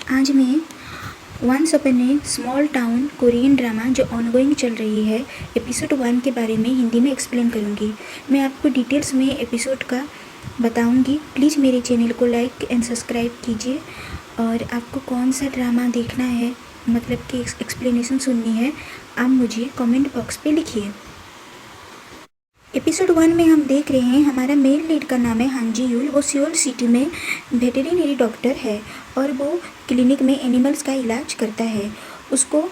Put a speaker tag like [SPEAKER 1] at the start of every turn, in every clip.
[SPEAKER 1] आज मैं वंस अपन ए small town Korean drama जो ऑनगोइंग चल रही है एपिसोड 1 के बारे में हिंदी में एक्सप्लेन करूँगी। मैं आपको डिटेल्स में एपिसोड का बताऊँगी। प्लीज़ मेरे चैनल को लाइक एंड सब्सक्राइब कीजिए। और आपको कौन सा ड्रामा देखना है, मतलब कि एक्सप्लेनेशन सुननी है, आप मुझे कमेंट बॉक्स पे लिखिए। एपिसोड 1 में हम देख रहे हैं हमारा मेन लीड का नाम है हान जी यूल। वो सियोल सिटी में वेटरिनरी डॉक्टर है और वो क्लिनिक में एनिमल्स का इलाज करता है। उसको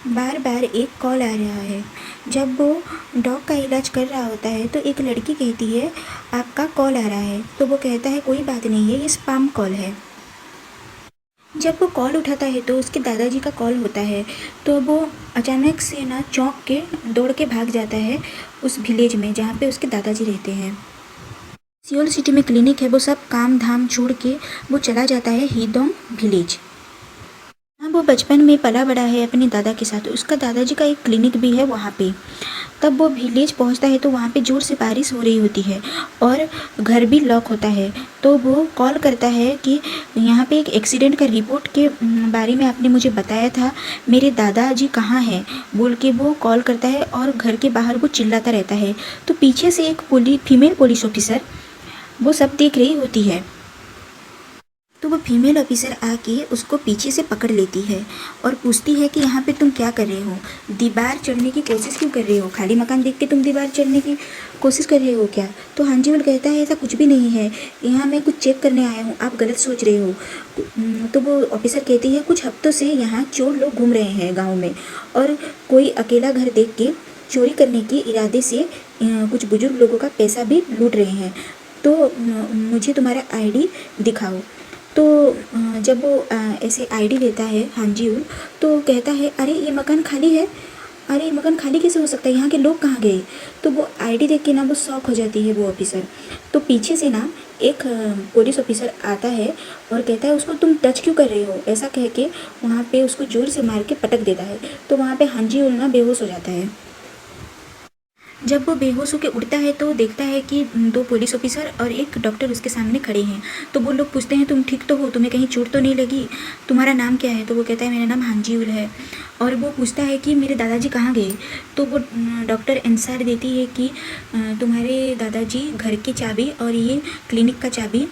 [SPEAKER 1] बार बार एक कॉल आ रहा है। जब वो डॉग का इलाज कर रहा होता है तो एक लड़की कहती है आपका कॉल आ रहा है। तो वो कहता है कोई बात नहीं है, ये स्पैम कॉल है। जब वो कॉल उठाता है तो उसके दादाजी का कॉल होता है। तो वो अचानक से ना चौंक के दौड़ के भाग जाता है उस विलेज में जहाँ पे उसके दादाजी रहते हैं। सियोल सिटी में क्लिनिक है, वो सब काम धाम छोड़ के वो चला जाता है हीदोंग विलेज। हाँ, वो बचपन में पला बड़ा है अपने दादा के साथ। उसका दादाजी का एक क्लिनिक भी है वहाँ पे। तब वो विलेज पहुँचता है तो वहाँ पे ज़ोर से बारिश हो रही होती है और घर भी लॉक होता है। तो वो कॉल करता है कि यहाँ पे एक एक्सीडेंट का रिपोर्ट के बारे में आपने मुझे बताया था, मेरे दादाजी कहाँ हैं बोल के वो कॉल करता है और घर के बाहर वो चिल्लाता रहता है। तो पीछे से एक फीमेल पुलिस ऑफिसर वो सब देख रही होती है। तो वो फीमेल ऑफिसर आके उसको पीछे से पकड़ लेती है और पूछती है कि यहाँ पे तुम क्या कर रहे हो, दीवार चढ़ने की कोशिश क्यों कर रहे हो, खाली मकान देख के तुम दीवार चढ़ने की कोशिश कर रहे हो क्या। तो हान जी यूल कहता है ऐसा कुछ भी नहीं है, यहाँ मैं कुछ चेक करने आया हूँ, आप गलत सोच रहे हो। तो वो ऑफिसर कहती है कुछ हफ्तों से यहाँ चोर लोग घूम रहे हैं गाँव में और कोई अकेला घर देख के चोरी करने के इरादे से कुछ बुजुर्ग लोगों का पैसा भी लूट रहे हैं। तो मुझे तुम्हारा आईडी दिखाओ। तो जब वो ऐसे आईडी देता है हान जी यूल तो कहता है अरे ये मकान खाली है, अरे ये मकान खाली कैसे हो सकता है, यहाँ के लोग कहाँ गए। तो वो आईडी देख के ना वो शॉक हो जाती है वो ऑफिसर। तो पीछे से ना एक पुलिस ऑफिसर आता है और कहता है उसको तुम टच क्यों कर रहे हो, ऐसा कह के वहाँ पे उसको जोर से मार के पटक देता है। तो वहाँ पे हान जी यूल ना बेहोश हो जाता है। जब वो बेहोश होकर उठता है तो देखता है कि 2 पुलिस ऑफिसर और एक डॉक्टर उसके सामने खड़े हैं। तो वो लोग पूछते हैं तुम ठीक तो हो, तुम्हें कहीं चोट तो नहीं लगी, तुम्हारा नाम क्या है। तो वो कहता है मेरा नाम हान जी यूल है। और वो पूछता है कि मेरे दादाजी कहाँ गए। तो वो डॉक्टर आंसर देती है कि तुम्हारे दादाजी घर की चाबी और ये क्लिनिक का चाबी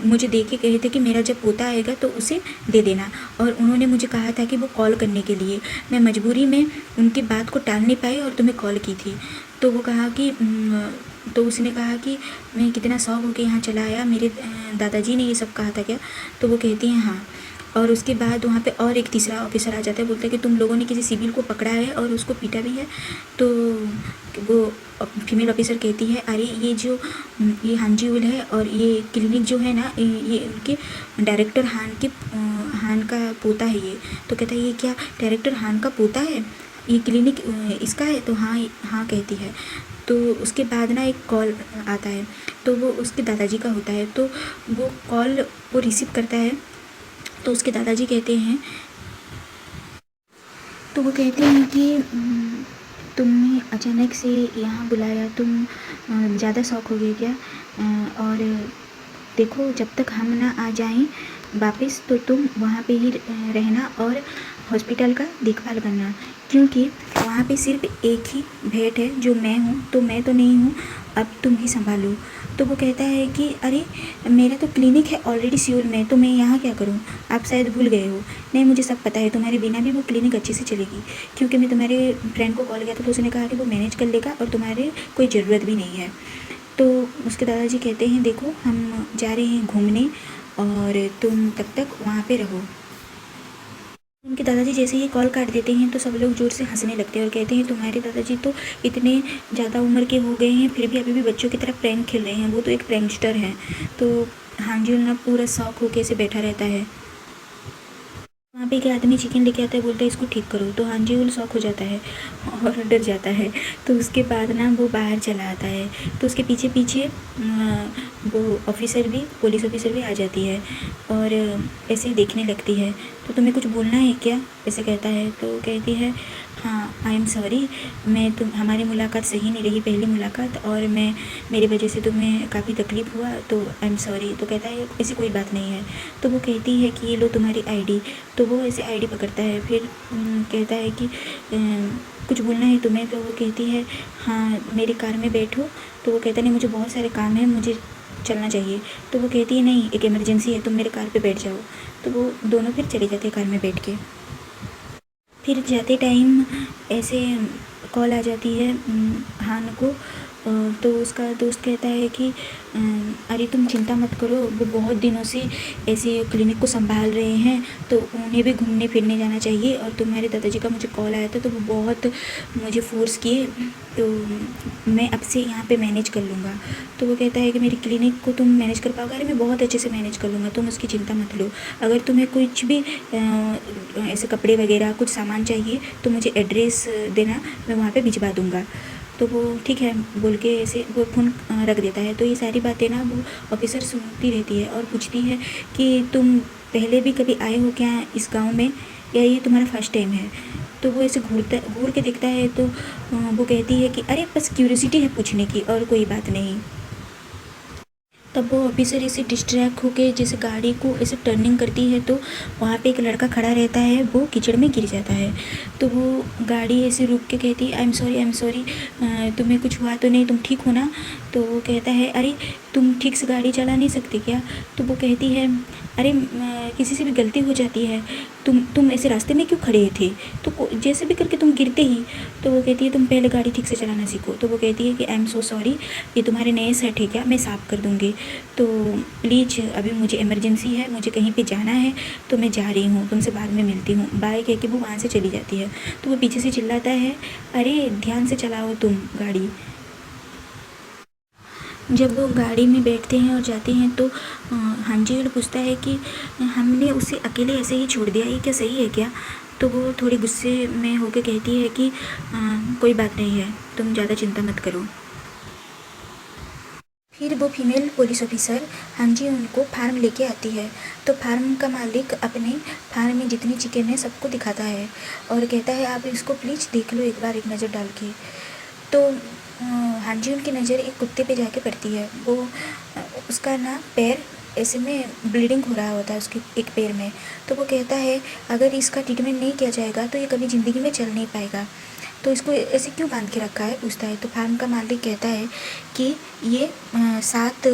[SPEAKER 1] मुझे दे के कहे थे कि मेरा जब पोता आएगा तो उसे दे देना, और उन्होंने मुझे कहा था कि वो कॉल करने के लिए, मैं मजबूरी में उनकी बात को टाल नहीं पाई और तुम्हें कॉल की थी। तो वो कहा कि तो उसने कहा कि मैं कितना शौक होकर यहाँ चला आया, मेरे दादाजी ने ये सब कहा था क्या। तो वो कहती हैं हाँ। और उसके बाद वहाँ पे और एक तीसरा ऑफिसर आ जाता है, बोलता है कि तुम लोगों ने किसी सिविल को पकड़ा है और उसको पीटा भी है। तो वो फीमेल ऑफिसर कहती है अरे ये हान जी यूल है और ये क्लिनिक जो है ना ये उनके डायरेक्टर हान का पोता है ये। तो कहता है ये क्या डायरेक्टर हान का पोता है, ये क्लिनिक इसका है। तो हाँ हाँ कहती है। तो उसके बाद ना एक कॉल आता है तो वो उसके दादाजी का होता है। तो वो कॉल वो रिसीव करता है। तो उसके दादाजी कहते हैं कि तुमने अचानक से यहाँ बुलाया, तुम ज़्यादा शौक हो गए क्या। और देखो जब तक हम ना आ जाएं वापस तो तुम वहाँ पे ही रहना और हॉस्पिटल का देखभाल करना, क्योंकि वहाँ पे सिर्फ एक ही भेंट है जो मैं हूँ, तो मैं तो नहीं हूँ, अब तुम ही संभालो। तो वो कहता है कि अरे मेरा तो क्लिनिक है ऑलरेडी सियोल में, तो मैं यहाँ क्या करूँ, आप शायद भूल गए हो। नहीं मुझे सब पता है, तुम्हारे बिना भी वो क्लिनिक अच्छे से चलेगी, क्योंकि मैं तुम्हारे फ्रेंड को कॉल किया था तो उसने कहा कि वो मैनेज कर लेगा और तुम्हारे कोई ज़रूरत भी नहीं है। तो उसके दादाजी कहते हैं देखो हम जा रहे हैं घूमने और तुम तब तक वहाँ पे रहो। उनके दादाजी जैसे ही कॉल काट देते हैं तो सब लोग जोर से हंसने लगते हैं और कहते हैं तुम्हारे दादाजी तो इतने ज़्यादा उम्र के हो गए हैं फिर भी अभी भी बच्चों की तरह प्रैंक खेल रहे हैं, वो तो एक प्रैंकस्टर हैं। तो हान जी यूल ना पूरा शौक होके ऐसे बैठा रहता है। वहाँ पे एक आदमी चिकन लेके आता है, बोलता है इसको ठीक करो। तो हान जी यूल शौक हो जाता है और डर जाता है। तो उसके बाद ना वो बाहर चला आता है। तो उसके पीछे पीछे वो ऑफिसर भी पुलिस ऑफिसर भी आ जाती है और ऐसे ही देखने लगती है। तो तुम्हें कुछ बोलना है क्या, ऐसे कहता है। तो कहती है हाँ आई एम सॉरी, हमारी मुलाकात सही नहीं रही, पहली मुलाकात, और मेरी वजह से तुम्हें काफ़ी तकलीफ़ हुआ, तो आई एम सॉरी। तो कहता है ऐसी कोई बात नहीं है। तो वो कहती है कि ये लो तुम्हारी आईडी। तो वो ऐसे आईडी पकड़ता है, फिर कहता है कि कुछ बोलना है तुम्हें। तो वो कहती है हाँ मेरी कार में बैठो। तो वो कहता नहीं मुझे बहुत सारे काम है, मुझे चलना चाहिए। तो वो कहती है नहीं एक इमरजेंसी है, तुम मेरे कार पे बैठ जाओ। तो वो दोनों फिर चले जाते हैं कार में बैठ के। फिर जाते टाइम ऐसे कॉल आ जाती है हान को। तो उसका दोस्त कहता है कि अरे तुम चिंता मत करो, वो बहुत दिनों से ऐसे क्लिनिक को संभाल रहे हैं, तो उन्हें भी घूमने फिरने जाना चाहिए। और तुम्हारे दादाजी का मुझे कॉल आया था, तो वो बहुत मुझे फ़ोर्स किए, तो मैं अब से यहाँ पे मैनेज कर लूँगा। तो वो कहता है कि मेरी क्लिनिक को तुम मैनेज कर पाओगे। अरे मैं बहुत अच्छे से मैनेज कर लूँगा, तुम उसकी चिंता मत लो। अगर तुम्हें कुछ भी ऐसे कपड़े वगैरह कुछ सामान चाहिए तो मुझे एड्रेस देना, मैं वहाँ पे भिजवा दूँगा। तो वो ठीक है बोल के ऐसे वो फ़ोन रख देता है। तो ये सारी बातें ना वो ऑफिसर सुनती रहती है और पूछती है कि तुम पहले भी कभी आए हो क्या इस गांव में, या ये तुम्हारा फर्स्ट टाइम है। तो वो ऐसे घूर के देखता है। तो वो कहती है कि अरे बस क्यूरियोसिटी है पूछने की, और कोई बात नहीं। तब वो ऑफिसर ऐसे डिस्ट्रैक्ट होके जैसे गाड़ी को ऐसे टर्निंग करती है, तो वहाँ पे एक लड़का खड़ा रहता है, वो कीचड़ में गिर जाता है। तो वो गाड़ी ऐसे रुक के कहती है आई एम सॉरी, तुम्हें कुछ हुआ तो नहीं, तुम ठीक हो ना। तो वो कहता है अरे तुम ठीक से गाड़ी चला नहीं सकती क्या। तो वो कहती है अरे किसी से भी गलती हो जाती है, तुम ऐसे रास्ते में क्यों खड़े थे, तो जैसे भी करके तुम गिरते ही। तो वो कहती है तुम पहले गाड़ी ठीक से चलाना सीखो। तो वो कहती है कि आई एम सो सॉरी, ये तुम्हारे नए सेट है क्या, मैं साफ़ कर दूँगी, तो प्लीज़ अभी मुझे इमरजेंसी है, मुझे कहीं पे जाना है, तो मैं जा रही हूँ, तुमसे बाद में मिलती हूँ, बाय कह के वो वहाँ से चली जाती है। तो वो पीछे से चिल्लाता है अरे ध्यान से चलाओ तुम गाड़ी। जब वो गाड़ी में बैठते हैं और जाते हैं, तो हांजी पूछता है कि हमने उसे अकेले ऐसे ही छोड़ दिया, ये क्या सही है क्या। तो वो थोड़ी गुस्से में होकर कहती है कि कोई बात नहीं है, तुम ज़्यादा चिंता मत करो। फिर वो फीमेल पुलिस ऑफिसर हांजी उनको फार्म लेके आती है। तो फार्म का मालिक अपने फार्म में जितनी चिकन है सबको दिखाता है और कहता है आप इसको प्लीज़ देख लो एक बार, एक नज़र डाल के। तो हांजी उनकी नज़र एक कुत्ते पे जाके पड़ती है। वो उसका ना पैर ऐसे में ब्लीडिंग हो रहा होता है उसके एक पैर में। तो वो कहता है अगर इसका ट्रीटमेंट नहीं किया जाएगा तो ये कभी ज़िंदगी में चल नहीं पाएगा, तो इसको ऐसे क्यों बांध के रखा है, पूछता है। तो फार्म का मालिक कहता है कि ये 7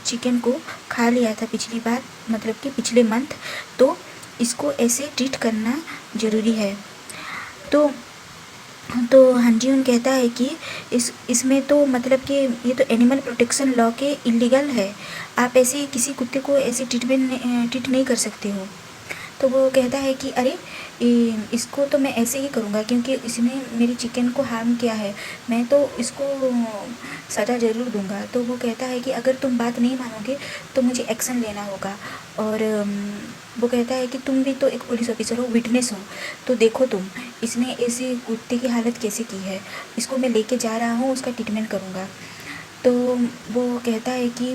[SPEAKER 1] चिकन को खा लिया था पिछली बार, मतलब कि पिछले मंथ, तो इसको ऐसे ट्रीट करना ज़रूरी है। तो हांजी कहता है कि इसमें तो मतलब कि ये तो एनिमल प्रोटेक्शन लॉ के इलीगल है, आप ऐसे किसी कुत्ते को ऐसे ट्रीट नहीं कर सकते हो। तो वो कहता है कि अरे इसको तो मैं ऐसे ही करूँगा क्योंकि इसने मेरी चिकन को हार्म किया है, मैं तो इसको सज़ा ज़रूर दूँगा। तो वो कहता है कि अगर तुम बात नहीं मानोगे तो मुझे एक्शन लेना होगा। और वो कहता है कि तुम भी तो एक पुलिस ऑफिसर हो, विटनेस हो, तो देखो तुम इसने ऐसे कुत्ते की हालत कैसे की है, इसको मैं लेके जा रहा हूँ, उसका ट्रीटमेंट करूँगा। तो वो कहता है कि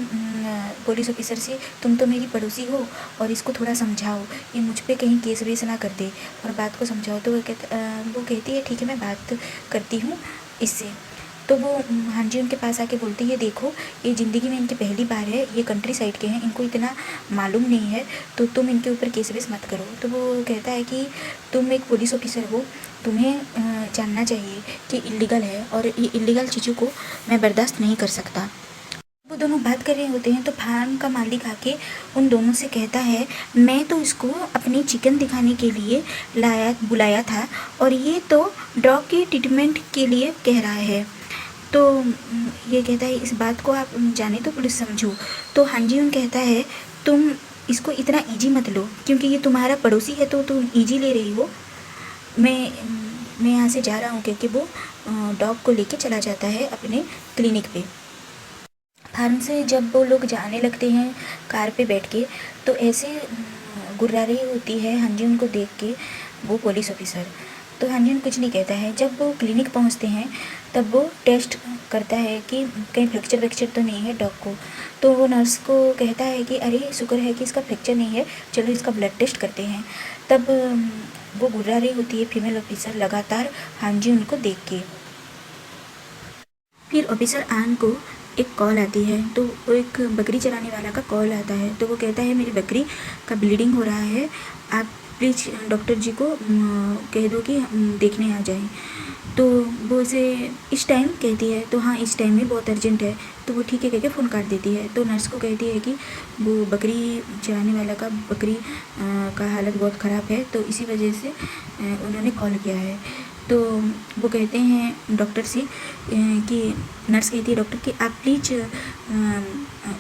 [SPEAKER 1] पुलिस ऑफिसर से तुम तो मेरी पड़ोसी हो और इसको थोड़ा समझाओ, ये मुझ पे कहीं केस वेस ना कर दे और बात को समझाओ। तो वो कहती है ठीक है मैं बात करती हूँ इससे। तो वो हांजी उनके पास आके बोलती है देखो ये ज़िंदगी में इनकी पहली बार है, ये कंट्री साइड के हैं, इनको इतना मालूम नहीं है, तो तुम इनके ऊपर केस वेस मत करो। तो वो कहता है कि तुम एक पुलिस ऑफिसर हो, तुम्हें जानना चाहिए कि इलीगल है और ये इलीगल चीज़ों को मैं बर्दाश्त नहीं कर सकता। वो दोनों बात कर रहे होते हैं तो फार्म का मालिक आके उन दोनों से कहता है मैं तो इसको अपनी चिकन दिखाने के लिए बुलाया था और ये तो डॉग के ट्रीटमेंट के लिए कह रहा है। तो ये कहता है इस बात को आप जाने तो पुलिस समझो। तो हांजी कहता है तुम इसको इतना ईजी मत लो, क्योंकि ये तुम्हारा पड़ोसी है तो तुम ईजी ले रही हो। मैं यहाँ से जा रहा हूँ, क्योंकि वो डॉग को लेके चला जाता है अपने क्लिनिक पे। फार्म से जब वो लोग जाने लगते हैं कार पे बैठ के, तो ऐसे गुर्रा रही होती है हांजी उनको देख के वो पुलिस ऑफिसर। तो हांजी कुछ नहीं कहता है। जब वो क्लिनिक पहुंचते हैं तब वो टेस्ट करता है कि कहीं फ्रैक्चर वैक्चर तो नहीं है डॉग को। तो वो नर्स को कहता है कि अरे शुक्र है कि इसका फ्रैक्चर नहीं है, चलो इसका ब्लड टेस्ट करते हैं। तब वो गुर्रा रही होती है फीमेल ऑफिसर लगातार हांजी उनको देख के। फिर ऑफिसर आन को एक कॉल आती है, तो वो एक बकरी चराने वाला का कॉल आता है। तो वो कहता है मेरी बकरी का ब्लीडिंग हो रहा है, आप प्लीज़ डॉक्टर जी को कह दो कि देखने आ जाएं। तो वो उसे इस टाइम कहती है, तो हाँ इस टाइम में बहुत अर्जेंट है। तो वो ठीक है कह के फ़ोन काट देती है। तो नर्स को कहती है कि वो बकरी चराने वाला का बकरी का हालत बहुत ख़राब है, तो इसी वजह से उन्होंने कॉल किया है। तो वो कहते हैं डॉक्टर से कि नर्स कहती है डॉक्टर कि आप प्लीज़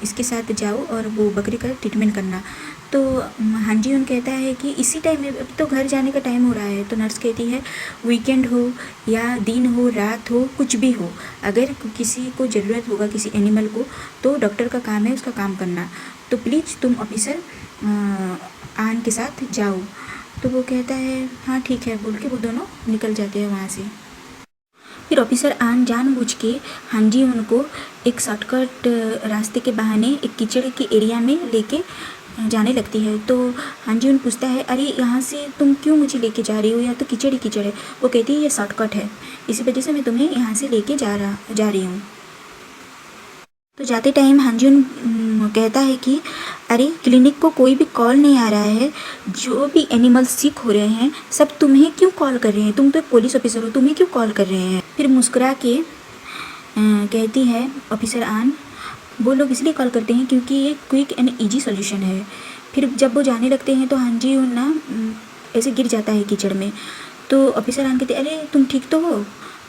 [SPEAKER 1] इसके साथ जाओ और वो बकरी का ट्रीटमेंट करना। तो हाँ जी उन कहता है कि इसी टाइम में, अब तो घर जाने का टाइम हो रहा है। तो नर्स कहती है वीकेंड हो या दिन हो रात हो कुछ भी हो, अगर किसी को ज़रूरत होगा किसी एनिमल को, तो डॉक्टर का काम है उसका काम करना। तो प्लीज़ तुम ऑफिसर आन के साथ जाओ। तो वो कहता है हाँ ठीक है बोल के वो दोनों निकल जाते हैं वहाँ से। फिर ऑफिसर आन जानबूझ के हांजी उनको एक शॉर्टकट रास्ते के बहाने एक कीचड़ के एरिया में लेके जाने लगती है। तो हांजी उन पूछता है अरे यहाँ से तुम क्यों मुझे लेके जा रही हो, यहाँ तो कीचड़ ही कीचड़ है। वो कहती है ये शॉर्टकट है, इसी वजह से मैं तुम्हें यहाँ से लेके जा रही हूँ। तो जाते टाइम हांजुन कहता है कि अरे क्लिनिक को कोई भी कॉल नहीं आ रहा है, जो भी एनिमल्स सिक हो रहे हैं सब तुम्हें क्यों कॉल कर रहे हैं, तुम तो एक पुलिस ऑफिसर हो, तुम्हें क्यों कॉल कर रहे हैं। फिर मुस्कुरा के कहती है ऑफिसर आन वो लोग इसलिए कॉल करते हैं क्योंकि ये क्विक एंड ईजी सोल्यूशन है। फिर जब वो जाने लगते हैं तो हांजी ना ऐसे गिर जाता है कीचड़ में। तो ऑफिसर आन कहते अरे तुम ठीक तो हो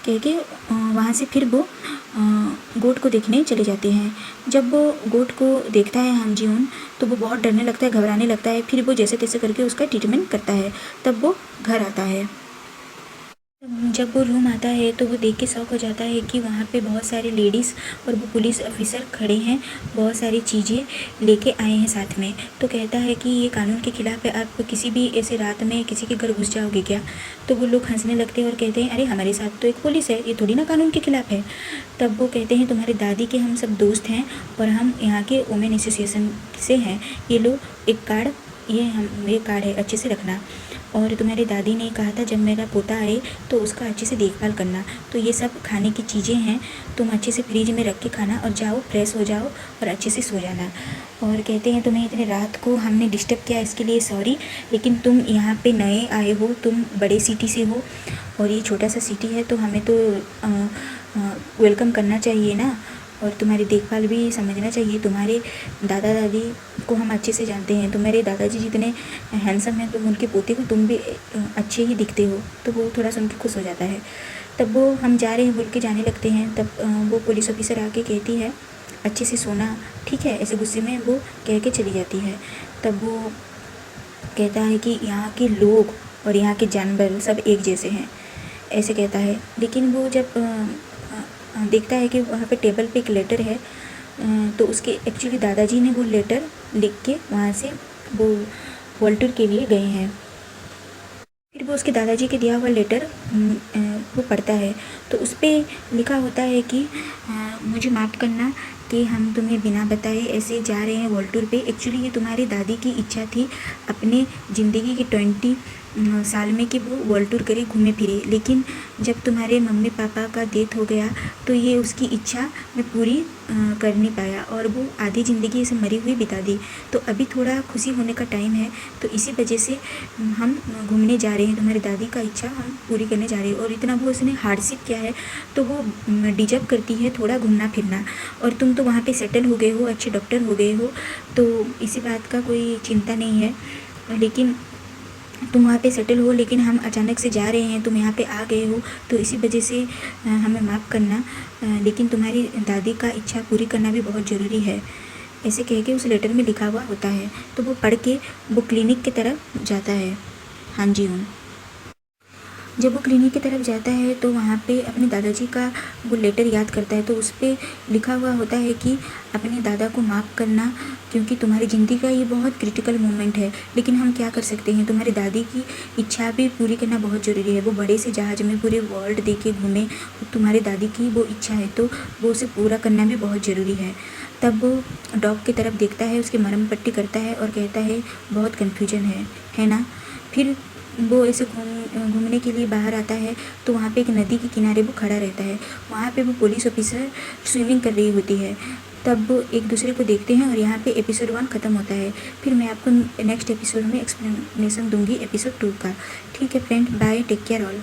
[SPEAKER 1] कह के वहाँ से फिर वो गोट को देखने चले जाते हैं। जब वो गोट को देखता है हांजी उन तो वो बहुत डरने लगता है, घबराने लगता है। फिर वो जैसे तैसे करके उसका ट्रीटमेंट करता है। तब वो घर आता है। जब वो रूम आता है तो वो देख के शौक हो जाता है कि वहाँ पे बहुत सारे लेडीज़ और वो पुलिस ऑफिसर खड़े हैं, बहुत सारी चीज़ें लेके आए हैं साथ में। तो कहता है कि ये कानून के खिलाफ़ है, आप किसी भी ऐसे रात में किसी के घर घुस जाओगे क्या। तो वो लोग हंसने लगते हैं और कहते हैं अरे हमारे साथ तो एक पुलिस है, ये थोड़ी ना कानून के खिलाफ़ है। तब वो कहते हैं तुम्हारी दादी के हम सब दोस्त हैं और हम यहाँ के वुमेन एसोसिएशन से हैं, ये लो एक कार्ड, ये कार्ड है अच्छे से रखना। और तुम्हारी दादी ने कहा था जब मेरा पोता आए तो उसका अच्छे से देखभाल करना। तो ये सब खाने की चीज़ें हैं, तुम अच्छे से फ्रिज में रख के खाना और जाओ फ्रेश हो जाओ और अच्छे से सो जाना। और कहते हैं तुम्हें इतने रात को हमने डिस्टर्ब किया इसके लिए सॉरी, लेकिन तुम यहाँ पे नए आए हो, तुम बड़े सिटी से हो और ये छोटा सा सिटी है, तो हमें तो वेलकम करना चाहिए ना, और तुम्हारी देखभाल भी समझना चाहिए। तुम्हारे दादा दादी को हम अच्छे से जानते हैं, तुम्हारे दादाजी जितने हैंडसम हैं तुम उनके पोते को तुम भी अच्छे ही दिखते हो। तो वो थोड़ा सुन के खुश हो जाता है। तब वो हम जा रहे हैं बोल के जाने लगते हैं। तब वो पुलिस ऑफिसर आके कहती है अच्छे से सोना, ठीक है, ऐसे गुस्से में वो कह के चली जाती है। तब वो कहता है कि यहाँ के लोग और यहाँ के जानवर सब एक जैसे हैं, ऐसे कहता है। लेकिन वो जब देखता है कि वहाँ पे टेबल पे एक लेटर है, तो उसके एक्चुअली दादाजी ने वो लेटर लिख के वहाँ से वो वॉल्टर के लिए गए हैं। फिर वो उसके दादाजी के दिया हुआ लेटर वो पढ़ता है। तो उस पर लिखा होता है कि मुझे माफ़ करना कि हम तुम्हें बिना बताए ऐसे जा रहे हैं वर्ल्ड टूर पे। एक्चुअली ये तुम्हारी दादी की इच्छा थी अपने ज़िंदगी के 20 साल में कि वो वर्ल्ड टूर करे, घूमे फिरे, लेकिन जब तुम्हारे मम्मी पापा का डेथ हो गया तो ये उसकी इच्छा मैं पूरी कर नहीं पाया और वो आधी ज़िंदगी ऐसे मरी हुई बिता दी। तो अभी थोड़ा खुशी होने का टाइम है, तो इसी वजह से हम घूमने जा रहे हैं, तुम्हारी दादी का इच्छा हम पूरी करने जा रहे हैं। और इतना वो उसने हार्डशिप किया है तो वो डिजर्व करती है थोड़ा घूमना फिरना। और तुम तो वहाँ पे सेटल हो गए हो, अच्छे डॉक्टर हो गए हो, तो इसी बात का कोई चिंता नहीं है। लेकिन तुम वहाँ पे सेटल हो, लेकिन हम अचानक से जा रहे हैं, तुम यहाँ पे आ गए हो, तो इसी वजह से हमें माफ़ करना, लेकिन तुम्हारी दादी का इच्छा पूरी करना भी बहुत ज़रूरी है, ऐसे कह के उस लेटर में लिखा हुआ होता है। तो वो पढ़ के वो क्लिनिक की तरफ जाता है। हाँ जी हूँ। जब वो क्लिनिक की तरफ जाता है तो वहाँ पे अपने दादाजी का वो लेटर याद करता है, तो उस पे लिखा हुआ होता है कि अपने दादा को माफ़ करना, क्योंकि तुम्हारी ज़िंदगी का ये बहुत क्रिटिकल मोमेंट है। लेकिन हम क्या कर सकते हैं, तुम्हारी दादी की इच्छा भी पूरी करना बहुत ज़रूरी है। वो बड़े से जहाज़ में पूरे वर्ल्ड देख के घूमे, तुम्हारी दादी की वो इच्छा है, तो वो उसे पूरा करना भी बहुत ज़रूरी है। तब वो डॉग की तरफ देखता है, उसकी मरहम पट्टी करता है और कहता है बहुत कन्फ्यूजन है ना। फिर वो ऐसे घूमने के लिए बाहर आता है, तो वहाँ पे एक नदी के किनारे वो खड़ा रहता है। वहाँ पे वो पुलिस ऑफिसर स्विमिंग कर रही होती है। तब वो एक दूसरे को देखते हैं और यहाँ पे एपिसोड 1 ख़त्म होता है। फिर मैं आपको नेक्स्ट एपिसोड में एक्सप्लेनेशन दूंगी एपिसोड 2 का। ठीक है friend, bye, take care all.